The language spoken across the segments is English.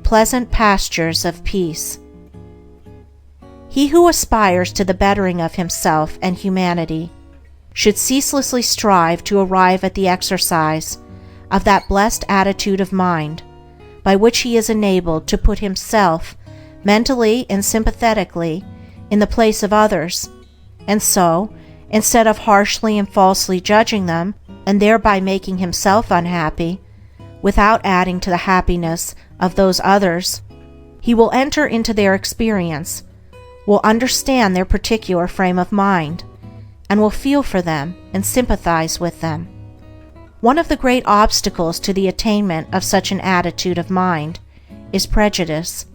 pleasant pastures of peace. He who aspires to the bettering of himself and humanity should ceaselessly strive to arrive at the exercise of that blessed attitude of mind by which he is enabled to put himself mentally and sympathetically in the place of others, and so, instead of harshly and falsely judging them and thereby making himself unhappy, without adding to the happiness of those others, he will enter into their experience, will understand their particular frame of mind, and will feel for them and sympathize with them. One of the great obstacles to the attainment of such an attitude of mind is prejudice,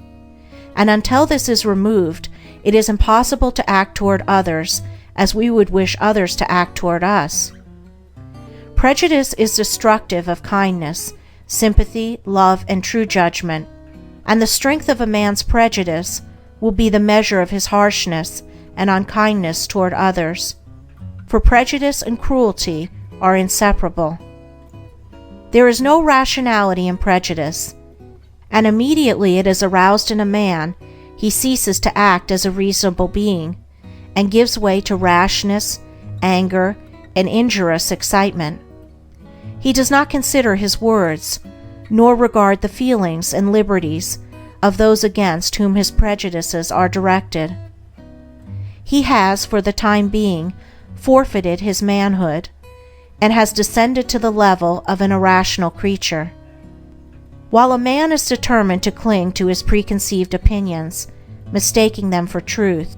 and until this is removed, it is impossible to act toward others as we would wish others to act toward us. Prejudice is destructive of kindness, sympathy, love, and true judgment, and the strength of a man's prejudice will be the measure of his harshness and unkindness toward others, for prejudice and cruelty are inseparable. There is no rationality in prejudice, and immediately it is aroused in a man, he ceases to act as a reasonable being, and gives way to rashness, anger, and injurious excitement. He does not consider his words, nor regard the feelings and liberties of those against whom his prejudices are directed. He has, for the time being, forfeited his manhood, and has descended to the level of an irrational creature. While a man is determined to cling to his preconceived opinions, mistaking them for truth,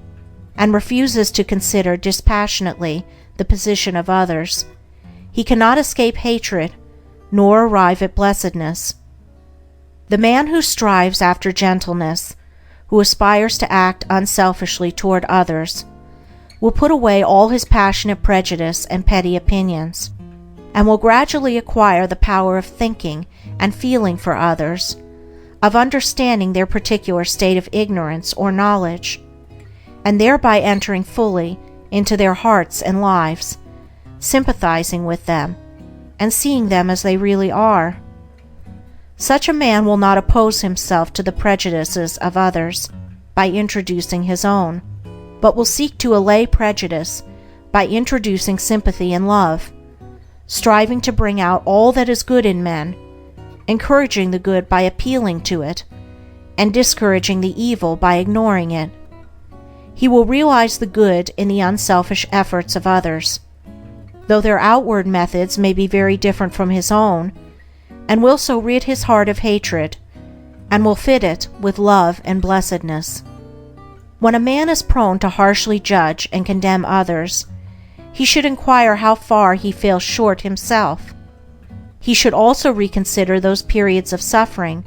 and refuses to consider dispassionately the position of others, he cannot escape hatred, nor arrive at blessedness. The man who strives after gentleness, who aspires to act unselfishly toward others, will put away all his passionate prejudice and petty opinions, and will gradually acquire the power of thinking and feeling for others, of understanding their particular state of ignorance or knowledge, and thereby entering fully into their hearts and lives, sympathizing with them, and seeing them as they really are. Such a man will not oppose himself to the prejudices of others by introducing his own, but will seek to allay prejudice by introducing sympathy and love, striving to bring out all that is good in men, encouraging the good by appealing to it, and discouraging the evil by ignoring it. He will realize the good in the unselfish efforts of others, though their outward methods may be very different from his own, and will so rid his heart of hatred, and will fit it with love and blessedness. When a man is prone to harshly judge and condemn others, he should inquire how far he falls short himself. He should also reconsider those periods of suffering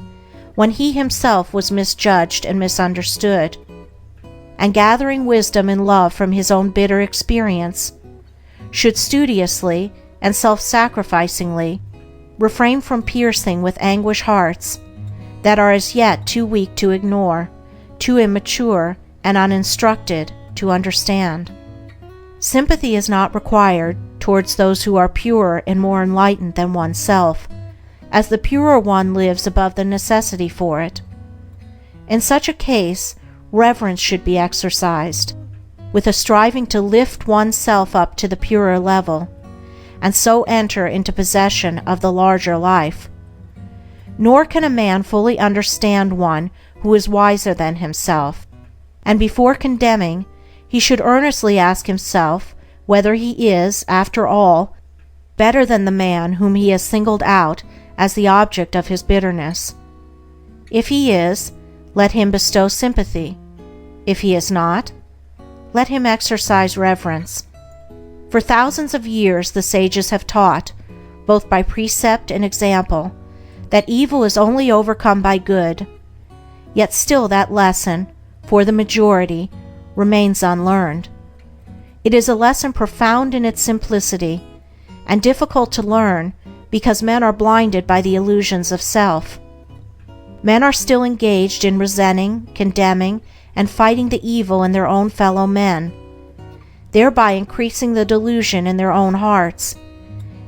when he himself was misjudged and misunderstood, and gathering wisdom and love from his own bitter experience, should studiously and self-sacrificingly refrain from piercing with anguish hearts that are as yet too weak to ignore, too immature and uninstructed to understand. Sympathy is not required towards those who are purer and more enlightened than oneself, as the purer one lives above the necessity for it. In such a case, reverence should be exercised, with a striving to lift oneself up to the purer level, and so enter into possession of the larger life. Nor can a man fully understand one who is wiser than himself, and before condemning, he should earnestly ask himself whether he is, after all, better than the man whom he has singled out as the object of his bitterness. If he is, let him bestow sympathy. If he is not, let him exercise reverence. For thousands of years the sages have taught, both by precept and example, that evil is only overcome by good, yet still that lesson, for the majority, remains unlearned. It is a lesson profound in its simplicity, and difficult to learn because men are blinded by the illusions of self. Men are still engaged in resenting, condemning, and fighting the evil in their own fellow men, thereby increasing the delusion in their own hearts,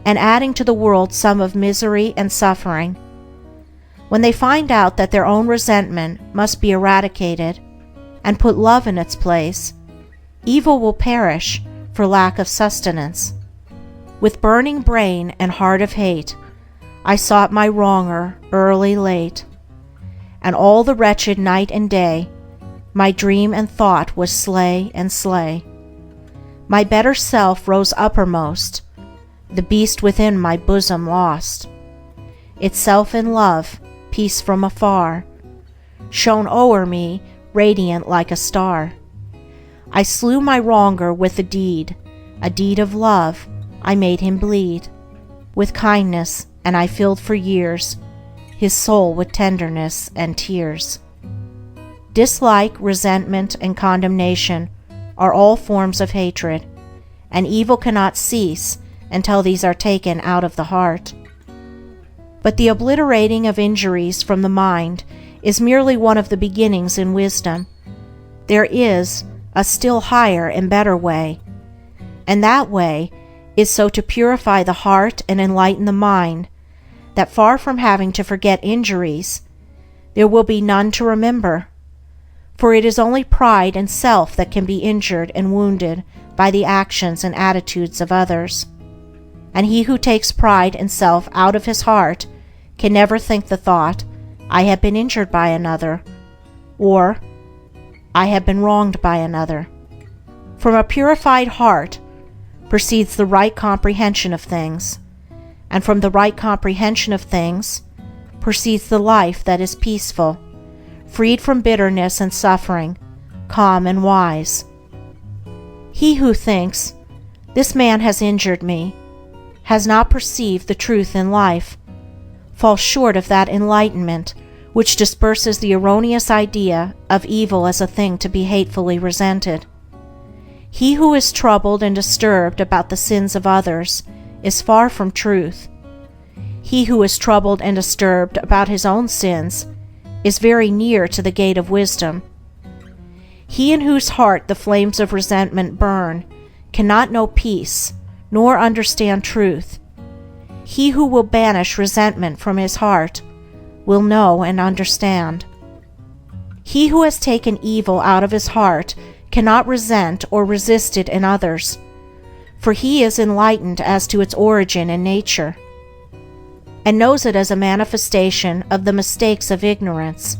and adding to the world some of misery and suffering. When they find out that their own resentment must be eradicated and put love in its place, evil will perish for lack of sustenance. With burning brain and heart of hate, I sought my wronger early, late, and all the wretched night and day, my dream and thought was slay and slay. My better self rose uppermost, the beast within my bosom lost. Itself in love, peace from afar, shone o'er me radiant like a star. I slew my wronger with a deed of love. I made him bleed with kindness, and I filled for years his soul with tenderness and tears. Dislike, resentment, and condemnation are all forms of hatred, and evil cannot cease until these are taken out of the heart. But the obliterating of injuries from the mind is merely one of the beginnings in wisdom. There is a still higher and better way, and that way is so to purify the heart and enlighten the mind that far from having to forget injuries, there will be none to remember. For it is only pride and self that can be injured and wounded by the actions and attitudes of others. And he who takes pride and self out of his heart can never think the thought, I have been injured by another, or I have been wronged by another. From a purified heart proceeds the right comprehension of things, and from the right comprehension of things proceeds the life that is peaceful, freed from bitterness and suffering, calm and wise. He who thinks, this man has injured me, has not perceived the truth in life, falls short of that enlightenment which disperses the erroneous idea of evil as a thing to be hatefully resented. He who is troubled and disturbed about the sins of others is far from truth. He who is troubled and disturbed about his own sins is very near to the gate of wisdom. He in whose heart the flames of resentment burn cannot know peace, nor understand truth. He who will banish resentment from his heart will know and understand. He who has taken evil out of his heart cannot resent or resist it in others, for he is enlightened as to its origin and nature, and knows it as a manifestation of the mistakes of ignorance.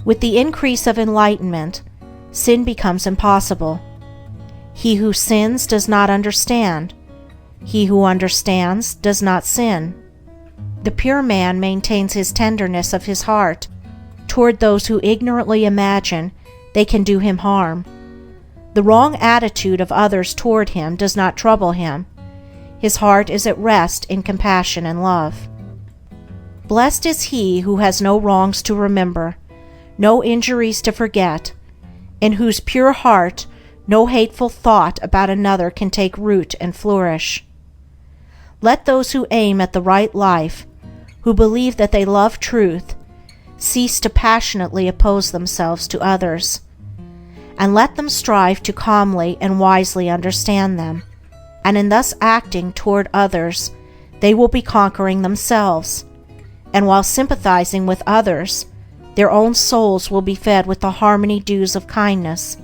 With the increase of enlightenment, sin becomes impossible. He who sins does not understand. He who understands does not sin. The pure man maintains his tenderness of his heart toward those who ignorantly imagine they can do him harm. The wrong attitude of others toward him does not trouble him. His heart is at rest in compassion and love. Blessed is he who has no wrongs to remember, no injuries to forget, in whose pure heart no hateful thought about another can take root and flourish. Let those who aim at the right life, who believe that they love truth, cease to passionately oppose themselves to others, and let them strive to calmly and wisely understand them, and in thus acting toward others, they will be conquering themselves, and while sympathizing with others, their own souls will be fed with the harmony dews of kindness,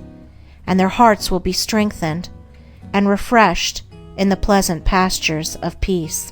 and their hearts will be strengthened and refreshed in the pleasant pastures of peace.